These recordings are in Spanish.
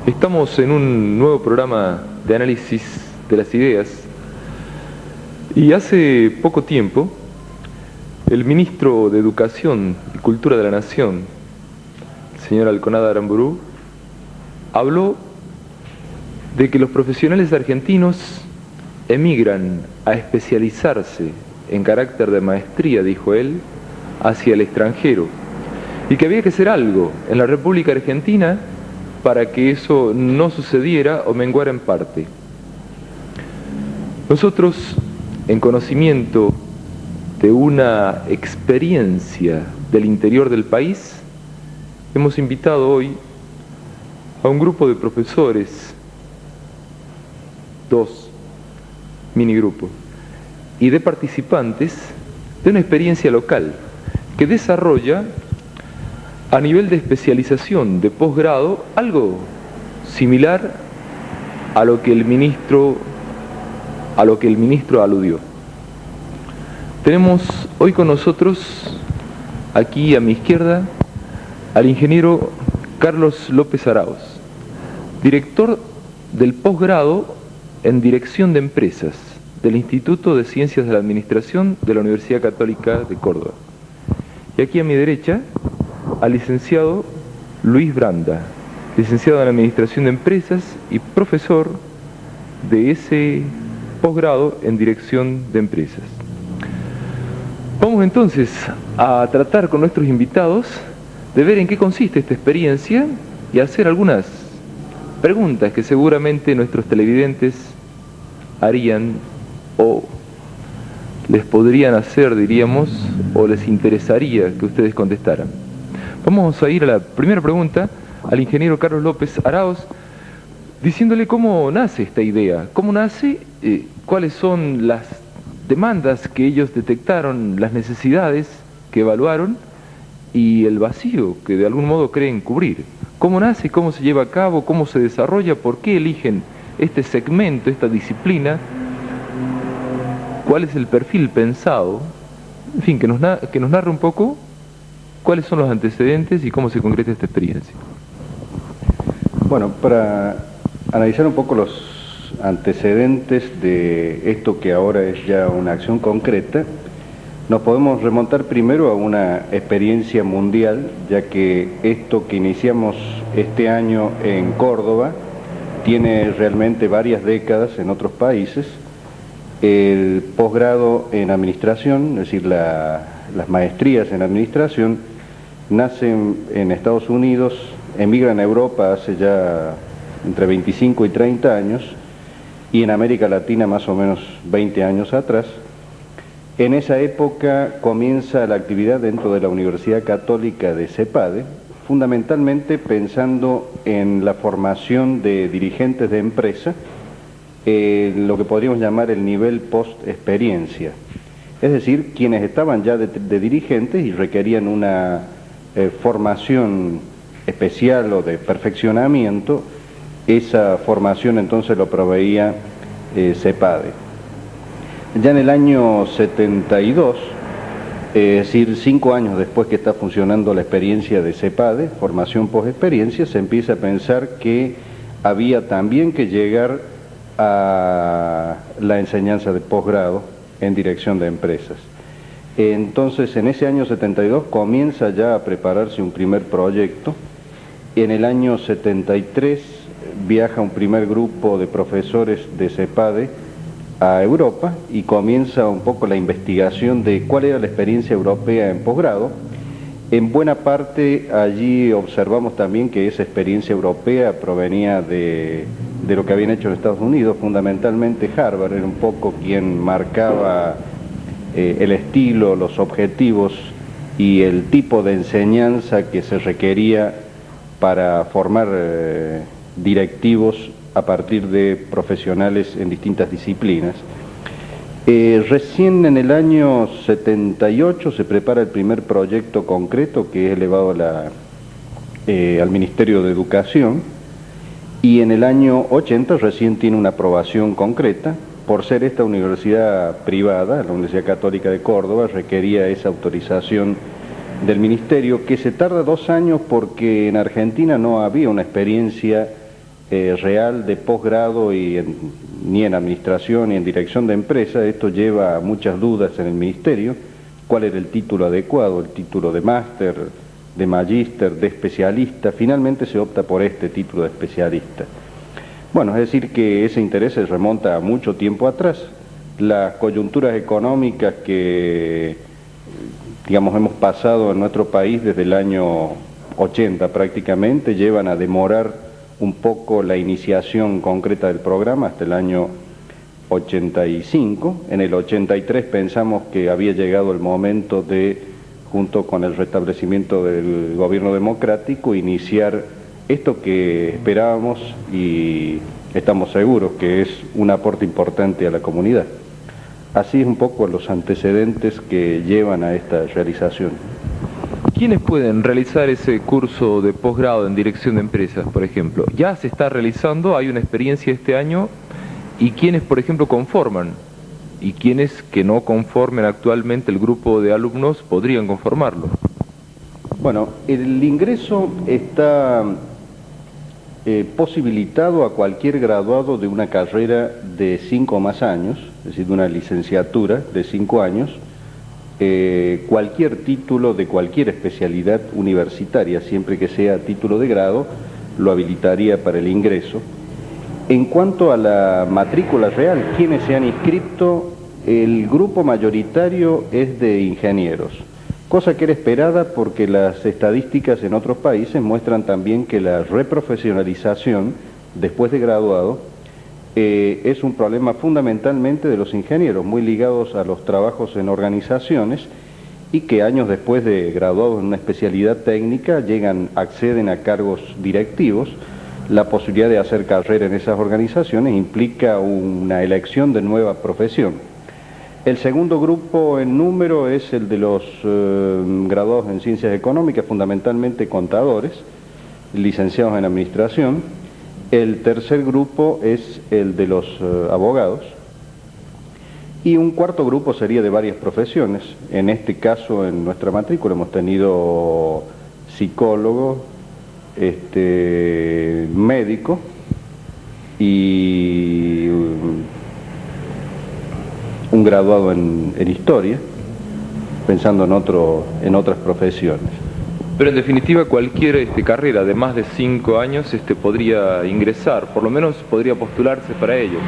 Estamos en un nuevo programa de análisis de las ideas y hace poco tiempo el ministro de Educación y Cultura de la Nación, el señor Alconada Aramburú, habló de que los profesionales argentinos emigran a especializarse en carácter de maestría, dijo él, hacia el extranjero, y que había que hacer algo en la República Argentina para que eso no sucediera o menguara en parte. Nosotros, en conocimiento de una experiencia del interior del país, hemos invitado hoy a un grupo de profesores, 2 minigrupos, y de participantes de una experiencia local que desarrolla a nivel de especialización de posgrado algo similar a lo que el ministro aludió. Tenemos hoy con nosotros, aquí a mi izquierda, al ingeniero Carlos López Arauz, director del posgrado en Dirección de Empresas del Instituto de Ciencias de la Administración de la Universidad Católica de Córdoba. Y aquí a mi derecha, al licenciado Luis Branda, licenciado en Administración de Empresas y profesor de ese posgrado en Dirección de Empresas. Vamos entonces a tratar con nuestros invitados de ver en qué consiste esta experiencia y hacer algunas preguntas que seguramente nuestros televidentes harían o les podrían hacer, diríamos, o les interesaría que ustedes contestaran. Vamos a ir a la primera pregunta al ingeniero Carlos López Arauz, diciéndole cómo nace esta idea, cómo nace, cuáles son las demandas que ellos detectaron, las necesidades que evaluaron y el vacío que de algún modo creen cubrir. ¿Cómo nace, cómo se lleva a cabo, cómo se desarrolla, por qué eligen este segmento, esta disciplina? ¿Cuál es el perfil pensado? En fin, que nos narre un poco cuáles son los antecedentes y cómo se concreta esta experiencia. Bueno, para analizar un poco los antecedentes de esto que ahora es ya una acción concreta, nos podemos remontar primero a una experiencia mundial, ya que esto que iniciamos este año en Córdoba tiene realmente varias décadas en otros países. El posgrado en administración, es decir, las maestrías en administración, nacen en Estados Unidos, emigran a Europa hace ya entre 25 y 30 años, y en América Latina más o menos 20 años atrás. En esa época comienza la actividad dentro de la Universidad Católica de CEPADE, fundamentalmente pensando en la formación de dirigentes de empresa, lo que podríamos llamar el nivel post-experiencia. Es decir, quienes estaban ya de dirigentes y requerían una formación especial o de perfeccionamiento, esa formación entonces lo proveía CEPADE. Ya en el año 72, es decir, 5 años después que está funcionando la experiencia de CEPADE, formación post-experiencia, se empieza a pensar que había también que llegar a la enseñanza de posgrado en dirección de empresas. Entonces, en ese año 72 comienza ya a prepararse un primer proyecto. En el año 73 viaja un primer grupo de profesores de CEPADE a Europa y comienza un poco la investigación de cuál era la experiencia europea en posgrado. En buena parte allí observamos también que esa experiencia europea provenía de lo que habían hecho en Estados Unidos, fundamentalmente Harvard era un poco quien marcaba el estilo, los objetivos y el tipo de enseñanza que se requería para formar directivos a partir de profesionales en distintas disciplinas. Recién en el año 78 se prepara el primer proyecto concreto que es elevado al Ministerio de Educación, y en el año 80 recién tiene una aprobación concreta. Por ser esta universidad privada, la Universidad Católica de Córdoba requería esa autorización del Ministerio, que se tarda 2 años porque en Argentina no había una experiencia real de posgrado ni en administración ni en dirección de empresa. Esto lleva a muchas dudas en el Ministerio: cuál era el título adecuado, el título de máster, de magíster, de especialista. Finalmente se opta por este título de especialista. Bueno, es decir que ese interés se remonta a mucho tiempo atrás. Las coyunturas económicas que, digamos, hemos pasado en nuestro país desde el año 80 prácticamente llevan a demorar un poco la iniciación concreta del programa hasta el año 85. En el 83 pensamos que había llegado el momento de, junto con el restablecimiento del gobierno democrático, iniciar esto que esperábamos y estamos seguros que es un aporte importante a la comunidad. Así es un poco los antecedentes que llevan a esta realización. ¿Quiénes pueden realizar ese curso de posgrado en dirección de empresas, por ejemplo? Ya se está realizando, hay una experiencia este año, y quiénes, por ejemplo, conforman, y quiénes que no conformen actualmente el grupo de alumnos podrían conformarlo. Bueno, el ingreso está posibilitado a cualquier graduado de una carrera de 5 o más años, es decir, de una licenciatura de 5 años, cualquier título de cualquier especialidad universitaria, siempre que sea título de grado, lo habilitaría para el ingreso. En cuanto a la matrícula real, quienes se han inscrito, el grupo mayoritario es de ingenieros, cosa que era esperada porque las estadísticas en otros países muestran también que la reprofesionalización después de graduado es un problema fundamentalmente de los ingenieros, muy ligados a los trabajos en organizaciones, y que años después de graduados en una especialidad técnica acceden a cargos directivos. La posibilidad de hacer carrera en esas organizaciones implica una elección de nueva profesión. El segundo grupo en número es el de los graduados en ciencias económicas, fundamentalmente contadores, licenciados en administración. El tercer grupo es el de los abogados. Y un cuarto grupo sería de varias profesiones. En este caso, en nuestra matrícula hemos tenido psicólogo, médico y un graduado en historia, pensando en otras profesiones. Pero en definitiva cualquier carrera de más de 5 años podría ingresar, por lo menos podría postularse para ello.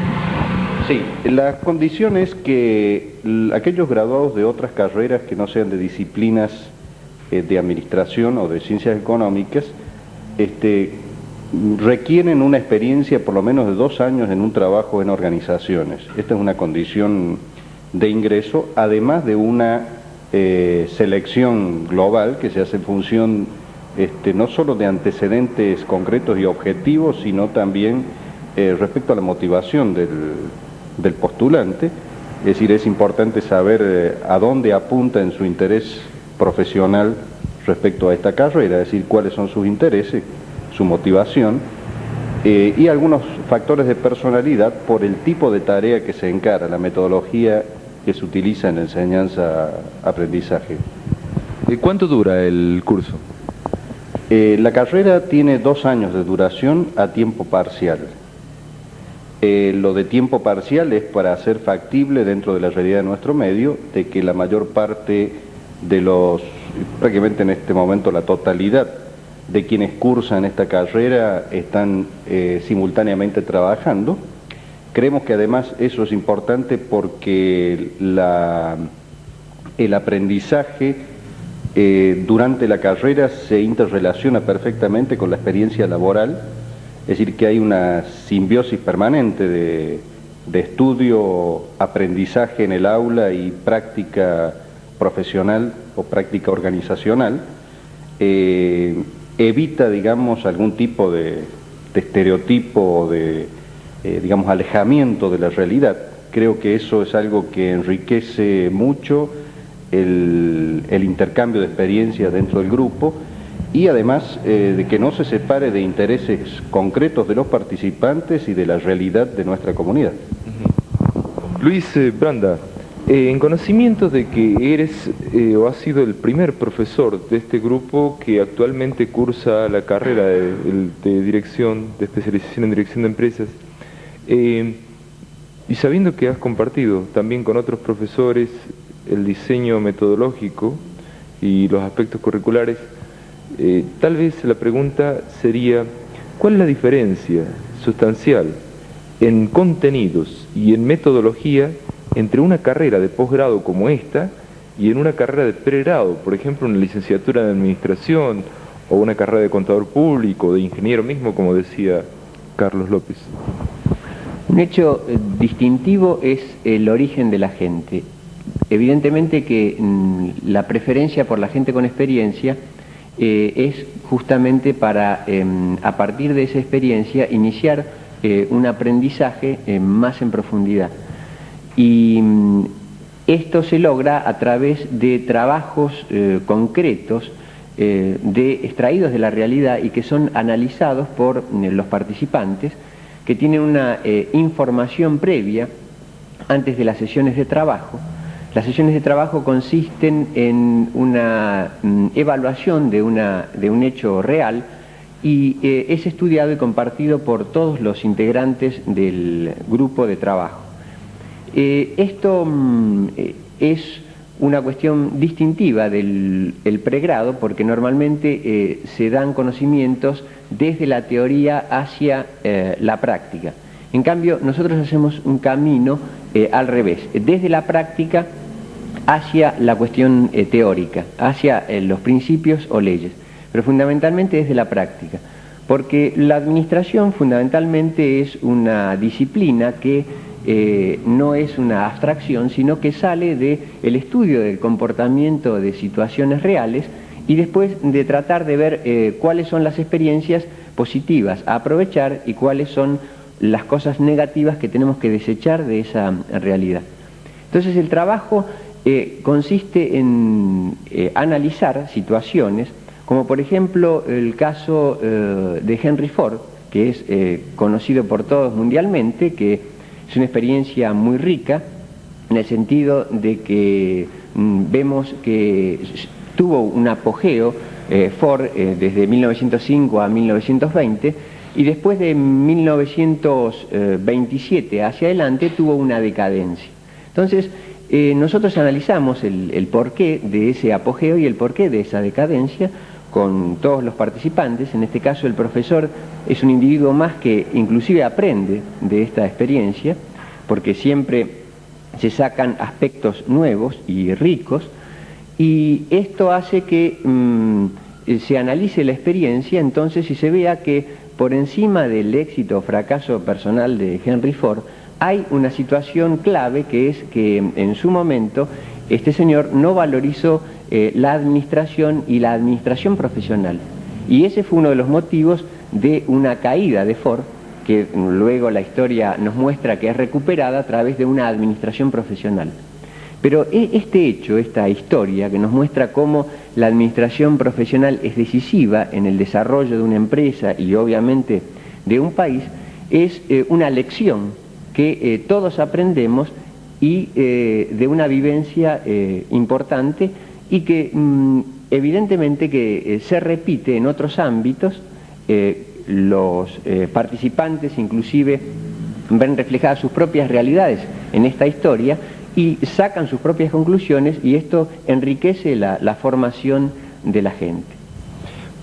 Sí, la condición es que aquellos graduados de otras carreras que no sean de disciplinas de administración o de ciencias económicas requieren una experiencia por lo menos de 2 años en un trabajo en organizaciones. Esta es una condición de ingreso, además de una selección global que se hace en función no solo de antecedentes concretos y objetivos, sino también respecto a la motivación del postulante. Es decir, es importante saber a dónde apunta en su interés profesional respecto a esta carrera, es decir, cuáles son sus intereses, su motivación y algunos factores de personalidad por el tipo de tarea que se encara, la metodología que se utiliza en enseñanza-aprendizaje. ¿Cuánto dura el curso? La carrera tiene 2 años de duración a tiempo parcial. Lo de tiempo parcial es para hacer factible dentro de la realidad de nuestro medio de que la mayor parte de prácticamente en este momento la totalidad de quienes cursan esta carrera están simultáneamente trabajando. Creemos que además eso es importante porque el aprendizaje durante la carrera se interrelaciona perfectamente con la experiencia laboral, es decir, que hay una simbiosis permanente de estudio, aprendizaje en el aula y práctica profesional o práctica organizacional. Evita, digamos, algún tipo de estereotipo o de, digamos, alejamiento de la realidad. Creo que eso es algo que enriquece mucho el intercambio de experiencias dentro del grupo y además de que no se separe de intereses concretos de los participantes y de la realidad de nuestra comunidad. Luis Branda, En conocimiento de que eres o has sido el primer profesor de este grupo que actualmente cursa la carrera de dirección, de especialización en dirección de empresas, y sabiendo que has compartido también con otros profesores el diseño metodológico y los aspectos curriculares, tal vez la pregunta sería, ¿cuál es la diferencia sustancial en contenidos y en metodología entre una carrera de posgrado como esta y en una carrera de pregrado, por ejemplo, una licenciatura en administración o una carrera de contador público, de ingeniero mismo, como decía Carlos López? Un hecho distintivo es el origen de la gente. Evidentemente que la preferencia por la gente con experiencia es justamente para, a partir de esa experiencia, iniciar un aprendizaje más en profundidad. Y esto se logra a través de trabajos concretos, extraídos de la realidad y que son analizados por los participantes, que tienen una información previa antes de las sesiones de trabajo. Las sesiones de trabajo consisten en una evaluación de un hecho real y es estudiado y compartido por todos los integrantes del grupo de trabajo. Esto es una cuestión distintiva del pregrado porque normalmente se dan conocimientos desde la teoría hacia la práctica. En cambio, nosotros hacemos un camino al revés, desde la práctica hacia la cuestión teórica, hacia los principios o leyes, pero fundamentalmente desde la práctica, porque la administración fundamentalmente es una disciplina que no es una abstracción, sino que sale del estudio del comportamiento de situaciones reales y después de tratar de ver cuáles son las experiencias positivas a aprovechar y cuáles son las cosas negativas que tenemos que desechar de esa realidad. Entonces el trabajo consiste en analizar situaciones, como por ejemplo el caso de Henry Ford, que es conocido por todos mundialmente, que es una experiencia muy rica, en el sentido de que vemos que tuvo un apogeo Ford desde 1905 a 1920, y después de 1927 hacia adelante tuvo una decadencia. Entonces, nosotros analizamos el porqué de ese apogeo y el porqué de esa decadencia con todos los participantes. En este caso el profesor es un individuo más que inclusive aprende de esta experiencia, porque siempre se sacan aspectos nuevos y ricos, y esto hace que se analice la experiencia entonces y se vea que por encima del éxito o fracaso personal de Henry Ford hay una situación clave, que es que en su momento este señor no valorizó la administración y la administración profesional, y ese fue uno de los motivos de una caída de Ford, que luego la historia nos muestra que es recuperada a través de una administración profesional. Pero este hecho, esta historia que nos muestra cómo la administración profesional es decisiva en el desarrollo de una empresa y obviamente de un país, es una lección que todos aprendemos y de una vivencia importante, y que evidentemente que se repite en otros ámbitos. Los participantes inclusive ven reflejadas sus propias realidades en esta historia y sacan sus propias conclusiones, y esto enriquece la formación de la gente.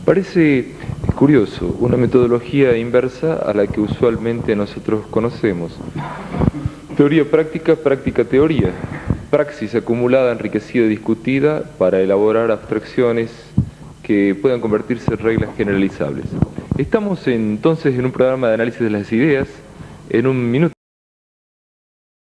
Parece curioso, una metodología inversa a la que usualmente nosotros conocemos. Teoría práctica, práctica teoría. Praxis acumulada, enriquecida y discutida para elaborar abstracciones que puedan convertirse en reglas generalizables. Estamos entonces en un programa de análisis de las ideas. En un minuto